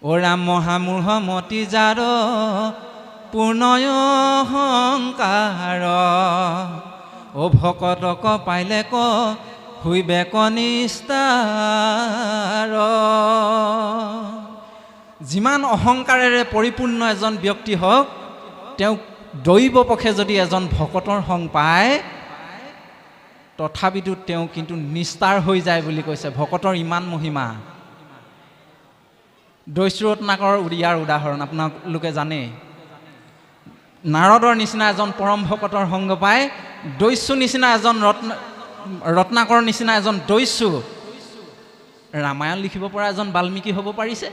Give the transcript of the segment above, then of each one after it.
ও ৰাম মহামূঢ় মতি যাৰ পূৰ্ণয় অহংকাৰ ও ভকতক পাইলে ক হুইবে কনিষ্ঠাৰ। যিমান অহংকাৰেৰে পৰিপূৰ্ণ এজন ব্যক্তি হওক তেওঁক দৈৱ পক্ষে যদি এজন ভকতৰ সং পায় তথাপিতো তেওঁ কিন্তু নিস্তাৰ হৈ যায় বুলি কৈছে। ভকতৰ ইমান মহিমা। দস্যু ৰত্নাকৰ ইয়াৰ উদাহৰণ আপোনালোকে জানে। নাৰদৰ নিচিনা এজন পৰম ভকতৰ সংগ পায় দস্যু নিচিনা এজন ৰত্নাকৰ নিচিনা এজন দস্যু ৰামায়ণ লিখিব পৰা এজন বাল্মীকি হ'ব পাৰিছে?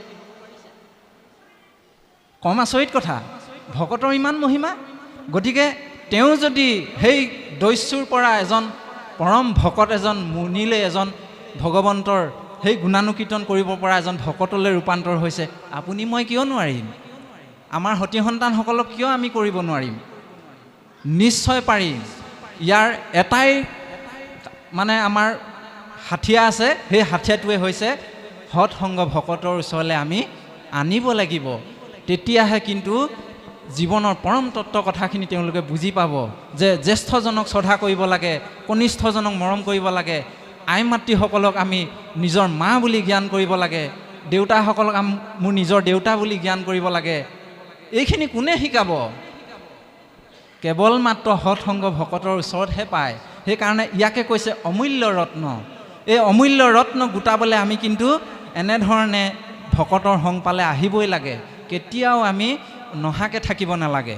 কম আচৰিত কথা। ভকতৰ ইমান মহিমা। গতিকে তেওঁ যদি সেই দস্যুৰ পৰা এজন পৰম ভকত এজন মুনিলে এজন ভগৱন্তৰ সেই গুণানুকীৰ্তন কৰিব পৰা এজন ভকতলৈ ৰূপান্তৰ হৈছে, আপুনি মই কিয় নোৱাৰিম? আমাৰ সতি সন্তানসকলক কিয় আমি কৰিব নোৱাৰিম? নিশ্চয় পাৰিম। ইয়াৰ এটাই মানে আমাৰ হাথিয়া আছে, সেই হাথিয়াটোৱে হৈছে সৎসংগ ভকতৰ ওচৰলৈ আমি আনিব লাগিব। তেতিয়াহে কিন্তু জীৱনৰ পৰম তত্ত্ব কথাখিনি তেওঁলোকে বুজি পাব যে জ্যেষ্ঠজনক শ্ৰদ্ধা কৰিব লাগে, কনিষ্ঠজনক মৰম কৰিব লাগে, আই মাতৃসকলক আমি নিজৰ মা বুলি জ্ঞান কৰিব লাগে, দেউতাসকলক মোৰ নিজৰ দেউতা বুলি জ্ঞান কৰিব লাগে। এইখিনি কোনে শিকাব? কেৱল মাত্ৰ সৎসংগ ভকতৰ ওচৰতহে পায়। সেইকাৰণে ইয়াকে কৈছে অমূল্য ৰত্ন। এই অমূল্য ৰত্ন গোটাবলৈ আমি কিন্তু এনেধৰণে ভকতৰ সং পালে আহিবই লাগে। কেতিয়াও আমি নহাকৈ থাকিব নালাগে।